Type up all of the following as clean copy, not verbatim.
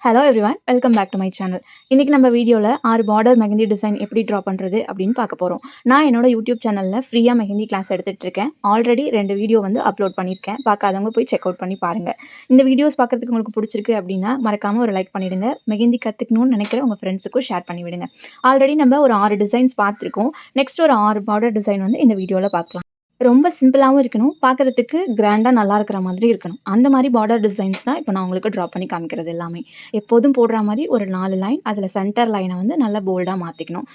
Hello everyone welcome back to my channel. இன்றைக்கி நம்ம வீடியோவில் 6 பார்டர் மெஹந்தி டிசைன் எப்படி ட்ரா பண்ணுறது அப்படின்னு பார்க்க போகிறோம். நான் என்னோட யூடியூப் சேனலில் ஃப்ரீயாக மெஹந்தி கிளாஸ் எடுத்துகிட்டு இருக்கேன். ஆல்ரெடி 2 வீடியோ வந்து அப்லோட் பண்ணியிருக்கேன். பார்க்காதவங்க போய் செக் அவுட் பண்ணி பாருங்கள். இந்த வீடியோஸ் பார்க்குறதுக்கு உங்களுக்கு பிடிச்சிருக்கு அப்படின்னா மறக்காமல் ஒரு லைக் பண்ணிவிடுங்க. மெஹந்தி கற்றுக்கணும்னு நினைக்கிற உங்கள் ஃப்ரெண்ட்ஸுக்கும் ஷேர் பண்ணிவிடுங்க. ஆல்ரெடி நம்ம ஒரு 6 டிசைன்ஸ் பார்த்துருக்கோம். நெக்ஸ்ட் ஒரு 6 பார்டர் டிசைன் வந்து இந்த வீடியோவில் பார்க்கலாம். ரொம்ப சிம்பிளாகவும் இருக்கணும், பார்க்குறதுக்கு கிராண்டாக நல்லா இருக்கிற மாதிரி இருக்கணும். அந்த மாதிரி பார்டர் டிசைன்ஸ் தான் இப்போ நான் உங்களுக்கு ட்ரா பண்ணி காமிக்கிறது எல்லாமே. எப்போதும் போடுற மாதிரி ஒரு 4 லைன், அதில் சென்டர் லைனை வந்து நல்லா போல்டாக மாற்றிக்கணும்.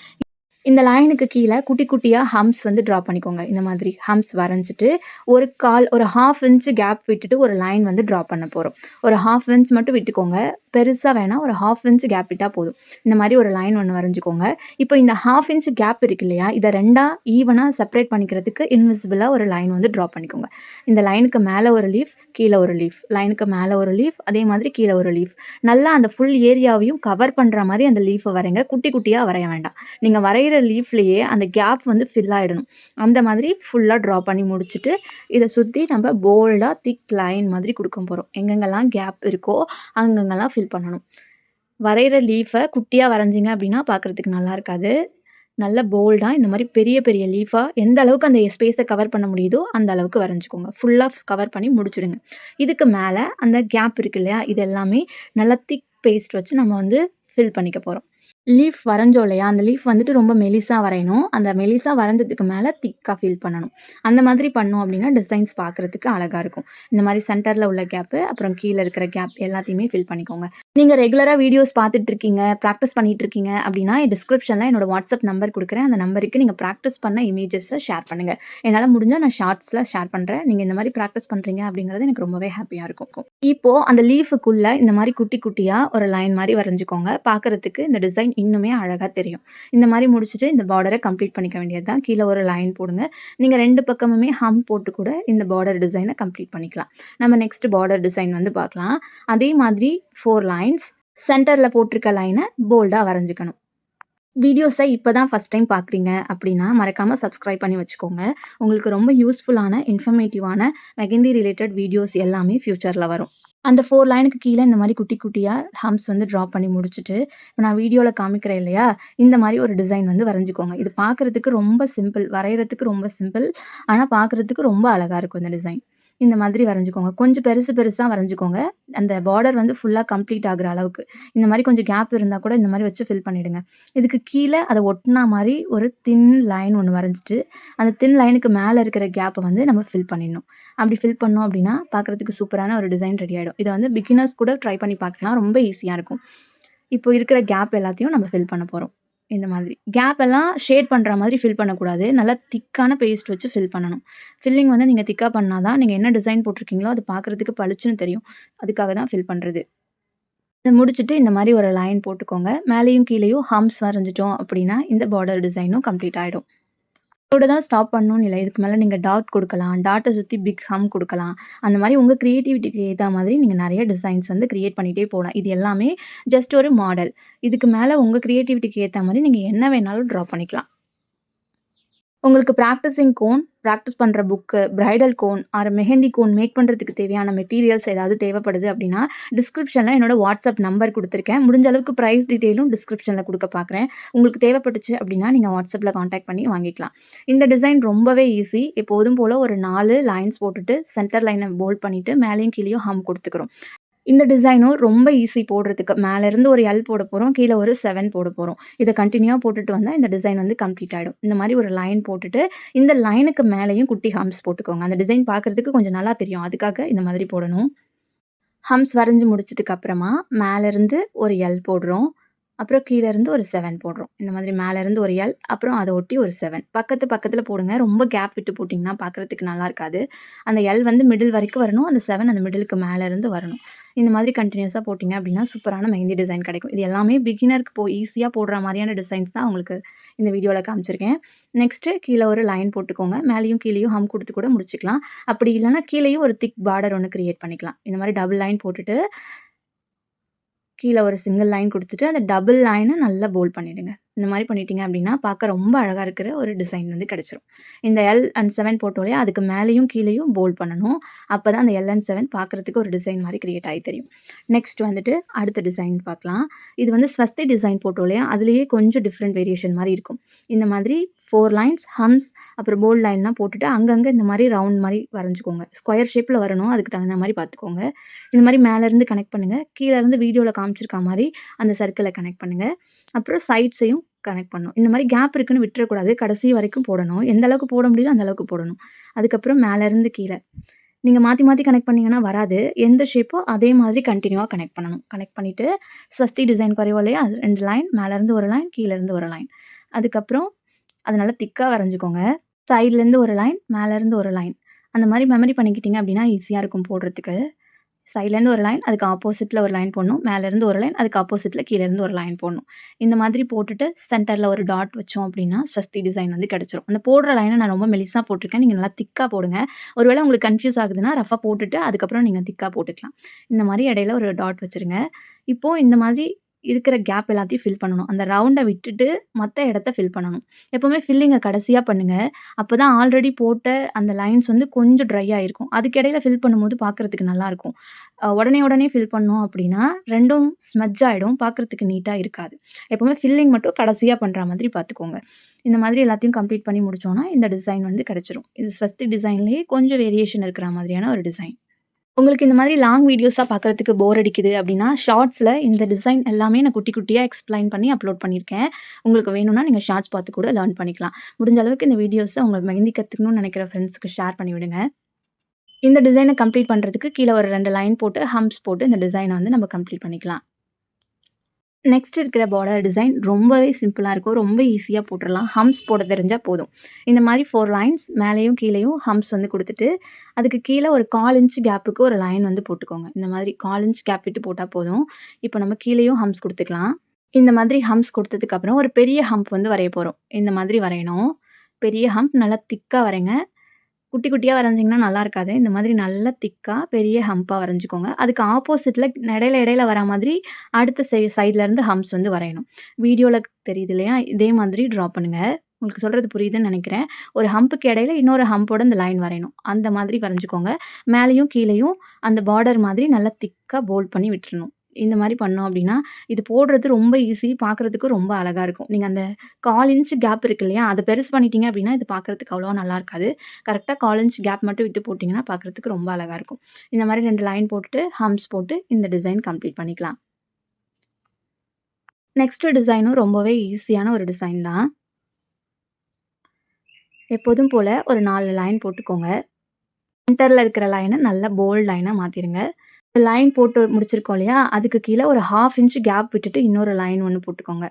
இந்த லைனுக்கு கீழே குட்டி குட்டியாக ஹம்ஸ் வந்து ட்ரா பண்ணிக்கோங்க. இந்த மாதிரி ஹம்ஸ் வரைஞ்சிட்டு ஒரு 1/2 இன்ச் கேப் விட்டுட்டு ஒரு லைன் வந்து ட்ரா பண்ண போகிறோம். ஒரு 1/2 இன்ச் மட்டும் விட்டுக்கோங்க, பெருசாக வேணாம், ஒரு 1/2 இன்ச் கேப் விட்டால் போதும். இந்த மாதிரி ஒரு லைன் ஒன்று வரைஞ்சிக்கோங்க. இப்போ இந்த 1/2 இன்ச் கேப் இருக்கு இல்லையா, இதை 2ஆக ஈவனாக செப்பரேட் பண்ணிக்கிறதுக்கு இன்விசிபிளாக ஒரு லைன் வந்து ட்ரா பண்ணிக்கோங்க. இந்த லைனுக்கு மேலே ஒரு லீஃப், கீழே ஒரு லீஃப், லைனுக்கு மேலே ஒரு லீஃப், அதே மாதிரி கீழே ஒரு லீஃப். நல்லா அந்த ஃபுல் ஏரியாவையும் கவர் பண்ணுற மாதிரி அந்த லீஃபை வரைங்க. குட்டி குட்டியாக வரைய வேண்டாம். நீங்கள் வரைகிற லீஃப்லேயே அந்த கேப் வந்து ஃபில் ஆகிடணும். அந்த மாதிரி ஃபுல்லாக ட்ரா பண்ணி முடிச்சுட்டு இதை சுற்றி நம்ம போல்டாக திக் லைன் மாதிரி கொடுக்க போகிறோம். எங்கெங்கெல்லாம் கேப் இருக்கோ அங்கங்கெல்லாம் ஃபில் பண்ணணும். வரைகிற லீஃபை குட்டியாக வரைஞ்சிங்க அப்படின்னா பார்க்குறதுக்கு நல்லா இருக்காது. நல்ல போல்டாக இந்த மாதிரி பெரிய பெரிய லீஃபாக எந்த அளவுக்கு அந்த ஸ்பேஸை கவர் பண்ண முடியுதோ அந்த அளவுக்கு வரைஞ்சிக்கோங்க. ஃபுல்லாக கவர் பண்ணி முடிச்சுடுங்க. இதுக்கு மேலே அந்த கேப் இருக்கு இல்லையா, இது எல்லாமே நல்லா திக் பேஸ்ட் வச்சு நம்ம வந்து ஃபில் பண்ணிக்க போகிறோம். லீஃப் வரைஞ்சோம் இல்லையா, அந்த லீஃப் வந்துட்டு ரொம்ப மெலிசாக வரையணும். அந்த மெலிசாக வரைஞ்சதுக்கு மேலே திக்காக ஃபில் பண்ணணும். அந்த மாதிரி பண்ணோம் அப்படின்னா டிசைன்ஸ் பார்க்குறதுக்கு அழகாக இருக்கும். இந்த மாதிரி சென்டரில் உள்ள கேப்பு, அப்புறம் கீழே இருக்கிற கேப் எல்லாத்தையுமே ஃபில் பண்ணிக்கோங்க. நீங்கள் ரெகுலராக வீடியோஸ் பார்த்துட்ருக்கீங்க, ப்ராக்டிஸ் பண்ணிகிட்ருக்கீங்க அப்படின்னா டிஸ்கிரிப்ஷனில் என்னோடய வாட்ஸ்அப் நம்பர் கொடுக்குறேன். அந்த நம்பருக்கு நீங்கள் ப்ராக்டிஸ் பண்ண இமேஜஸை ஷேர் பண்ணுங்கள். என்னால் முடிஞ்சால் நான் ஷார்ட்ஸில் ஷேர் பண்ணுறேன். நீங்கள் இந்த மாதிரி ப்ராக்டிஸ் பண்ணுறீங்க அப்படிங்கிறது எனக்கு ரொம்பவே ஹாப்பியாக இருக்கும். இப்போது அந்த லீஃபுக்குள்ளே இந்த மாதிரி குட்டி குட்டியாக ஒரு லைன் மாதிரி வரைஞ்சிக்கோங்க. பார்க்குறதுக்கு இந்த டிசைன் இன்னுமே அழகாக தெரியும். இந்த மாதிரி முடிச்சுட்டு இந்த பார்டரை கம்ப்ளீட் பண்ணிக்க வேண்டியது தான். கீழே ஒரு லைன் போடுங்க. நீங்கள் 2 பக்கமுமே ஹம் போட்டு கூட இந்த பார்டர் டிசைனை கம்ப்ளீட் பண்ணிக்கலாம். நம்ம நெக்ஸ்ட் பார்டர் டிசைன் வந்து பார்க்கலாம். அதே மாதிரி 4 லைன்ஸ் சென்டரில் போட்டிருக்க லைனை போல்டாக வரைஞ்சிக்கணும். வீடியோஸை இப்போ தான் ஃபஸ்ட் டைம் பார்க்குறீங்க அப்படின்னா மறக்காமல் சப்ஸ்கிரைப் பண்ணி வச்சுக்கோங்க. உங்களுக்கு ரொம்ப யூஸ்ஃபுல்லான இன்ஃபர்மேட்டிவான மெஹந்தி ரிலேட்டட் வீடியோஸ் எல்லாமே ஃப்யூச்சரில் வரும். அந்த 4 லைனுக்கு கீழே இந்த மாதிரி குட்டி குட்டியாக ஹம்ஸ் வந்து ட்ரா பண்ணி முடிச்சுட்டு, இப்போ நான் வீடியோவில் காமிக்கிறேன் இல்லையா, இந்த மாதிரி ஒரு டிசைன் வந்து வரைஞ்சிக்கோங்க. இது பார்க்குறதுக்கு ரொம்ப சிம்பிள், வரைகிறதுக்கு ரொம்ப சிம்பிள், ஆனால் பார்க்குறதுக்கு ரொம்ப அழகாக இருக்கும் இந்த டிசைன். இந்த மாதிரி வரைஞ்சிக்கோங்க. கொஞ்சம் பெருசு பெருசாக வரைஞ்சிக்கோங்க. அந்த பார்டர் வந்து ஃபுல்லாக கம்ப்ளீட் ஆகிற அளவுக்கு. இந்த மாதிரி கொஞ்சம் கேப் இருந்தால் கூட இந்த மாதிரி வச்சு ஃபில் பண்ணிவிடுங்க. இதுக்கு கீழே அதை ஒட்டினா மாதிரி ஒரு தின் லைன் ஒன்று வரைஞ்சிட்டு, அந்த தின் லைனுக்கு மேலே இருக்கிற கேப்பை வந்து நம்ம ஃபில் பண்ணிடணும். அப்படி ஃபில் பண்ணோம் அப்படின்னா பார்க்குறதுக்கு சூப்பரான ஒரு டிசைன் ரெடி ஆகிடும். இதை வந்து பிகினர்ஸ் கூட ட்ரை பண்ணி பார்க்கலாம். ரொம்ப ஈஸியாக இருக்கும். இப்போ இருக்கிற கேப் எல்லாத்தையும் நம்ம ஃபில் பண்ண போகிறோம். இந்த மாதிரி கேப் எல்லாம் ஷேட் பண்ணுற மாதிரி ஃபில் பண்ணக்கூடாது. நல்லா திக்கான பேஸ்ட் வச்சு ஃபில் பண்ணணும். ஃபில்லிங் வந்து நீங்கள் திக்காக பண்ணால் தான் நீங்கள் என்ன டிசைன் போட்டிருக்கீங்களோ அது பார்க்குறதுக்கு பளிச்சுன்னு தெரியும். அதுக்காக தான் ஃபில் பண்ணுறது. இதை முடிச்சுட்டு இந்த மாதிரி ஒரு லைன் போட்டுக்கோங்க. மேலேயும் கீழேயும் ஹம்ஸ் வரைஞ்சிட்டோம் அப்படின்னா இந்த பார்டர் டிசைனும் கம்ப்ளீட் ஆகிடும். இதோட தான் ஸ்டாப் பண்ணணும்னு இல்லை. இதுக்கு மேலே நீங்கள் டாட் கொடுக்கலாம், டாட்டை சுற்றி பிக் ஹம் கொடுக்கலாம். அந்த மாதிரி உங்கள் க்ரியேட்டிவிட்டிக்கு ஏற்ற மாதிரி நீங்கள் நிறைய டிசைன்ஸ் வந்து க்ரியேட் பண்ணிகிட்டே போகலாம். இது எல்லாமே ஜஸ்ட் ஒரு மாடல். இதுக்கு மேலே உங்கள் க்ரியேட்டிவிட்டிக்கு ஏற்ற மாதிரி நீங்கள் என்ன வேணாலும் ட்ரா பண்ணிக்கலாம். உங்களுக்கு ப்ராக்டிஸிங் கோன், ப்ராக்டிஸ் பண்ணுற book, bridal cone or mehndi cone make பண்ணுறதுக்கு தேவையான மெட்டீரியல்ஸ் ஏதாவது தேவைப்படுது அப்படின்னா டிஸ்கிரிப்ஷனில் என்னோட வாட்ஸ்அப் நம்பர் கொடுத்துருக்கேன். முடிஞ்ச அளவுக்கு ப்ரைஸ் டீட்டெயிலும் டிஸ்கிரிப்ஷனில் கொடுக்க பார்க்குறேன். உங்களுக்கு தேவைப்பட்டுச்சு அப்படின்னா நீங்கள் வாட்ஸ்அப்பில் காண்டாக்ட் பண்ணி வாங்கிக்கலாம். இந்த டிசைன் ரொம்பவே ஈஸி. எப்போதும் போல் ஒரு 4 லைன்ஸ் போட்டுட்டு சென்டர் லைனை போல்ட் பண்ணிவிட்டு மேலேயும் கீழேயும் ஹம் கொடுத்துக்கிறோம். இந்த டிசைனும் ரொம்ப ஈஸி போடுறதுக்கு. மேலேருந்து ஒரு எல் போட போகிறோம், கீழே ஒரு 7 போட போகிறோம். இதை கண்டினியூவாக போட்டுட்டு வந்தால் இந்த டிசைன் வந்து கம்ப்ளீட் ஆகிடும். இந்த மாதிரி ஒரு லைன் போட்டுட்டு இந்த லைனுக்கு மேலேயும் குட்டி ஹம்ஸ் போட்டுக்கோங்க. அந்த டிசைன் பார்க்குறதுக்கு கொஞ்சம் நல்லா தெரியும். அதுக்காக இந்த மாதிரி போடணும். ஹம்ஸ் வரைஞ்சி முடிச்சதுக்கு அப்புறமா மேலேருந்து ஒரு எல் போடுறோம். அப்புறம் கீழேருந்து ஒரு 7 போடுறோம். இந்த மாதிரி மேலேருந்து ஒரு எல், அப்புறம் அதை ஒட்டி ஒரு 7 பக்கத்தில் போடுங்க. ரொம்ப கேப் விட்டு போட்டிங்கன்னா பார்க்குறதுக்கு நல்லா இருக்காது. அந்த எல் வந்து மிடில் வரைக்கும் வரணும். அந்த 7 அந்த மிடிலுக்கு மேலேருந்து வரணும். இந்த மாதிரி கண்டினியூஸாக போட்டிங்க அப்படின்னா சூப்பரான மெஹந்தி டிசைன் கிடைக்கும். இது எல்லாமே பிகினருக்கு ஈஸியாக போடுற மாதிரியான டிசைன்ஸ் தான் உங்களுக்கு இந்த வீடியோவில் காமிச்சிருக்கேன். நெக்ஸ்ட்டு கீழே ஒரு லைன் போட்டுக்கோங்க. மேலேயும் கீழேயும் ஹம் கொடுத்து கூட முடிச்சுக்கலாம். அப்படி இல்லைனா கீழேயும் ஒரு திக் பார்டர் ஒன்று க்ரியேட் பண்ணிக்கலாம். இந்த மாதிரி டபுள் லைன் போட்டுட்டு கீழே ஒரு சிங்கிள் லைன் கொடுத்துட்டு அந்த டபுள் லைனை நல்லா போல்ட் பண்ணிவிடுங்க. இந்த மாரி பண்ணிட்டீங்க அப்படின்னா, பார்க்க ரொம்ப அழகா இருக்கிற ஒரு டிசைன் வந்து கிடைச்சிரும். இந்த எல் அண்ட் 7 போட்டோம் இல்லையா, அதுக்கு மேலேயும் கீழேயும் போல்ட் பண்ணணும். அப்பதான் அந்த எல் அண்ட் 7 பார்க்கறதுக்கு ஒரு டிசைன் மாரி கிரியேட் ஆகி தெரியும். நெக்ஸ்ட் வந்துட்டு அடுத்த டிசைன் பார்க்கலாம். இது வந்து ஸ்வஸ்தி டிசைன் போட்டோம் இல்லையா, அதிலேயே கொஞ்சம் டிஃப்ரெண்ட் வேரியேஷன் மாரி இருக்கும். இந்த மாதிரி 4 லைன்ஸ், ஹம்ஸ் அப்புறம் போல்ட் லைன்லாம் போட்டுட்டு அங்கங்க இந்த மாரி ரவுண்ட் மாரி வரைஞ்சுக்கோங்க. ஸ்கொயர் ஷேப்ல வரணும். அதுக்கு தகுந்த மாரி பார்த்துக்கோங்க. இந்த மாரி மேலேருந்து கனெக்ட் பண்ணுங்க. கீழேருந்து வீடியோல காமிச்சிருக்க மாரி அந்த சர்க்கிள கனெக்ட் பண்ணுங்க. அப்புறம் சைட்ஸையும் கனெக்ட் பண்ணணும். இந்த மாரி கேப் இருக்குன்னு விட்டுறக்கூடாது. கடைசி வரைக்கும் போடணும். எந்த அளவுக்கு போட முடியுதோ அந்த அளவுக்கு போடணும். அதுக்கப்புறம் மேலேருந்து கீழ. நீங்க மாத்தி மாத்தி கனெக்ட் பண்ணீங்கன்னா வராது. எந்த ஷேப்போ அதே மாதிரி கன்டினியூவா கனெக்ட் பண்ணணும். கனெக்ட் பண்ணிட்டு ஸ்வஸ்தி டிசைன் வரைவோம் இல்லையா, 2 லைன் மேலேருந்து ஒரு லைன், கீழேருந்து ஒரு லைன். அதுக்கப்புறம் அத நல்லா திக்கா வரைஞ்சுக்கோங்க. சைட்லேருந்து ஒரு லைன், மேலேருந்து ஒரு லைன். அந்த மாரி மெமரி பண்ணிக்கிட்டீங்க அப்படின்னா ஈஸியா இருக்கும் போடுறதுக்கு. சைட்லேருந்து ஒரு லைன், அதுக்கு ஆப்போசிட்ல ஒரு லைன் போடணும். மேலேருந்து ஒரு லைன், அதுக்கு ஆப்போசிட்ல கீழேருந்து ஒரு லைன் போடணும். இந்த மாதிரி போட்டுட்டு சென்டர்ல ஒரு டாட் வச்சோம் அப்படின்னா, ஸ்வஸ்தி டிசைன் வந்து கிடைச்சிரும். அந்த போடுற லைன நான் ரொம்ப மெலிசா போட்டுருக்கேன். நீங்க நல்லா திக்கா போடுங்க. ஒரு வேளை உங்களுக்கு கன்ஃப்யூஸ் ஆகுதுன்னா, ரஃப்பா போட்டுட்டு அதுக்கப்புறம் நீங்க திக்கா போட்டுக்கலாம். இந்த மாரி இடையில ஒரு டாட் வச்சுருங்க. இப்போ இந்த மாதிரி இருக்கிற கேப் எல்லாத்தையும் ஃபில் பண்ணணும். அந்த ரவுண்ட விட்டுட்டு மத்த இடத்த ஃபில் பண்ணணும். எப்பவுமே ஃபில்லிங்க கடைசியா பண்ணுங்க. அப்பதான் ஆல்ரெடி போட்ட அந்த லைன்ஸ் வந்து கொஞ்சம் ட்ரை ஆயிருக்கும். அதுக்கு இடையில ஃபில் பண்ணும்போது பார்க்கறதுக்கு நல்லாருக்கும். உடனே உடனே ஃபில் பண்ணோம் அப்படின்னா, 2ம் ஸ்மட்ஜ் ஆயிடும். பார்க்கறதுக்கு நீட்டா இருக்காது. எப்பவுமே ஃபில்லிங் மட்டும் கடைசியா பண்ற மாதிரி பார்த்துக்கோங்க. இந்த மாதிரி எல்லாத்தையும் கம்ப்ளீட் பண்ணி முடிச்சோம்னா, இந்த டிசைன் வந்து கிடைச்சிரும். இது ஸ்வஸ்தி டிசைன்லேயே கொஞ்சம் வேரியேஷன் இருக்கிற மாதிரியான ஒரு டிசைன். உங்களுக்கு இந்த மாதிரி லாங் வீடியோஸா பார்க்கறதுக்கு போர் அடிக்குது அப்படின்னா, ஷார்ட்ஸ்ல இந்த டிசைன் எல்லாமே நான் குட்டி குட்டியா எக்ஸ்ப்ளைன் பண்ணி அப்லோட் பண்ணியிருக்கேன். உங்களுக்கு வேணும்னா நீங்க ஷார்ட்ஸ் பார்த்து கூட லேர்ன் பண்ணிக்கலாம். முடிஞ்ச அளவுக்கு இந்த வீடியோஸ உங்க மெஹந்தி கத்துக்கணும்னு நினைக்கிற ஃப்ரெண்ட்ஸ்க்கு ஷேர் பண்ணி விடுங்க. இந்த டிசைன கம்ப்ளீட் பண்றதுக்கு கீழ ஒரு 2 லைன் போட்டு, ஹம்ப்ஸ் போட்டு இந்த டிசைன வந்து நம்ம கம்ப்ளீட் பண்ணிக்கலாம். நெக்ஸ்ட் இருக்கிற பார்டர் டிசைன் ரொம்பவே சிம்பிளா இருக்கும். ரொம்ப ஈஸியா போட்டுறலாம். ஹம்ப்ஸ் போட தெரிஞ்சா போதும். இந்த மாரி 4 லைன்ஸ் மேலேயும் கீழேயும் ஹம்ப்ஸ் வந்து குடுத்துட்டு, அதுக்கு கீழ ஒரு 1/4 இன்ச் கேப்புக்கு ஒரு லைன் வந்து போட்டுக்கோங்க. இந்த மாதிரி 1/4 இன்ச் கேப் விட்டு போட்டா போதும். இப்போ நம்ம கீழேயும் ஹம்ப்ஸ் குடுத்துக்கலாம். இந்த மாதிரி ஹம்ப்ஸ் குடுத்ததுக்கப்புறம் ஒரு பெரிய ஹம்ப் வந்து வரைய போறோம். இந்த மாதிரி வரையணும். பெரிய ஹம்ப் நல்லா திக்கா வரைங்க. குட்டி குட்டியா வரைஞ்சீங்கன்னா நல்லா இருக்காது. இந்த மாதிரி நல்லா திக்கா பெரிய ஹம்பா வரைஞ்சுக்கோங்க. அதுக்கு ஆப்போசிட்ல இடையில இடையில வரா மாதிரி அடுத்த சைட்ல இருந்து ஹம்ப்ஸ் வந்து வரையணும். வீடியோல தெரியுது இல்லையா? இதே மாதிரி ட்ரா பண்ணுங்க. உங்களுக்கு சொல்றது புரியுதுன்னு நெனைக்கிறேன். ஒரு ஹம்புக்கு இடையில இன்னொரு ஹம்போட இந்த லைன் வரையணும். அந்த மாதிரி வரைஞ்சுக்கோங்க. மேலேயும் கீழேயும் அந்த பார்டர் மாதிரி நல்லா திக்கா போல்ட் பண்ணி விட்டுறணும். இந்த மாரி பண்ணோம் அப்டின்னா, இது போடுறது ரொம்ப ஈஸி. பார்க்கறதுக்கு ரொம்ப அழகா இருக்கும். நீங்க அந்த 1/4 இன்ச் கேப் இருக்கு இல்லையா? அத பெருசு பண்ணிட்டீங்க அப்டின்னா, இது பார்க்கறதுக்கு அவ்வளவா நல்லா இருக்காது. கரெக்ட்டா 1/4 இன்ச் கேப் மட்டும் விட்டு போட்டீங்கன்னா, பார்க்கறதுக்கு ரொம்ப அழகா இருக்கும். இந்த மாரி 2 லைன் போட்டுட்டு, ஹம்ப்ஸ் போட்டு இந்த டிசைன் கம்ப்ளீட் பண்ணிக்கலாம். நெக்ஸ்ட் டிசைனும் ரொம்பவே ஈஸியான ஒரு டிசைன் தான். எப்போதும் போல ஒரு 4 லைன் போட்டுக்கோங்க. சென்டர்ல இருக்கிற லைன நல்லா போல்ட் லைனா மாத்திருங்க. லைன் போட்டு முடிச்சிருக்கோம் இல்லையா? அதுக்கு கீழ ஒரு 1/2 இன்ச் கேப் விட்டுட்டு இன்னொரு லைன் ஒண்ணு போட்டுக்கோங்க.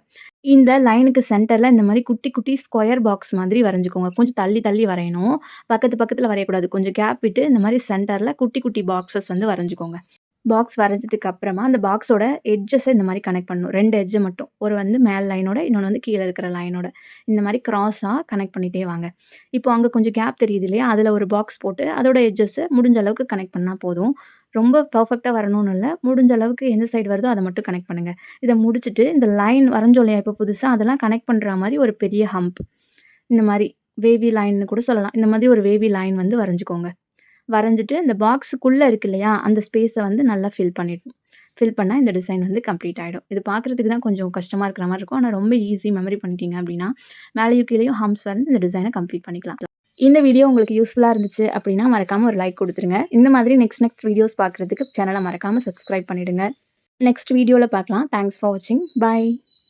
இந்த லைனுக்கு சென்டர்ல இந்த மாரி குட்டி, குட்டி ஸ்கொயர் பாக்ஸ் மாதிரி வரைஞ்சுக்கோங்க. கொஞ்சம் தள்ளி, தள்ளி வரையணும். பக்கத்து, பக்கத்துல வரையக்கூடாது. கொஞ்சம் கேப் விட்டு இந்த மாரி சென்டர்ல குட்டி, குட்டி பாக்ஸஸ் வந்து வரைஞ்சுக்கோங்க. பாக்ஸ் வரைஞ்சதுக்கு அப்புறமா, அந்த பாக்ஸோட எட்ஜஸ இந்த மாரி கனெக்ட் பண்ணணும். 2 எட்ஜ் மட்டும். ஒரு வந்து மேல் லைனோட, இன்னொன்னு வந்து கீழ இருக்கிற லைனோட. இந்த மாரி கிராஸா கனெக்ட் பண்ணிட்டே வாங்க. இப்போ அங்க கொஞ்சம் கேப் தெரியுது இல்லையா? அதுல ஒரு பாக்ஸ் போட்டு, அதோட எட்ஜஸ முடிஞ்ச அளவுக்கு கனெக்ட் பண்ணா போதும். ரொம்ப பெர்ஃபெக்ட்டா வரணும்னு இல்ல. முடிஞ்ச அளவுக்கு எந்த சைடு வருதோ அத மட்டும் கனெக்ட் பண்ணுங்க. இத முடிச்சுட்டு, இந்த லைன் வரைஞ்சோம் இல்லையா? இப்போ புதுசா அதெல்லாம் கனெக்ட் பண்ற மாரி ஒரு பெரிய ஹம்ப். இந்த மாரி வேவி லைன்னு கூட சொல்லலாம். இந்த மாதிரி ஒரு வேவி லைன் வந்து வரைஞ்சுக்கோங்க. வரைஞ்சிட்டு இந்த பாக்ஸுக்குள்ள இருக்கு இல்லையா? அந்த ஸ்பேஸ வந்து நல்லா ஃபில் பண்ணிடணும். ஃபில் பண்ணா இந்த டிசைன் வந்து கம்ப்ளீட் ஆயிடும். இது பார்க்கறதுக்கு தான் கொஞ்சம் கஷ்டமா இருக்கிற மாரி இருக்கும். ஆனா ரொம்ப ஈஸி மெமரி பண்ணிட்டீங்க அப்டின்னா, மேலேயும் கீழேயும் ஹம்ப்ஸ் வரைஞ்சு இந்த டிசைன கம்ப்ளீட் பண்ணிக்கலாம். இந்த வீடியோ உங்களுக்கு யூஸ்ஃபுல்லா இருந்துச்சு அப்டின்னா, மறக்காம ஒரு லைக் குடுத்துருங்க. இந்த மாதிரி நெக்ஸ்ட் வீடியோஸ் பார்க்கறதுக்கு சேனல மறக்காம சப்ஸ்கிரைப் பண்ணிடுங்க. நெக்ஸ்ட் வீடியோல பார்க்கலாம். தேங்க்ஸ் ஃபார் வாட்சிங். பை.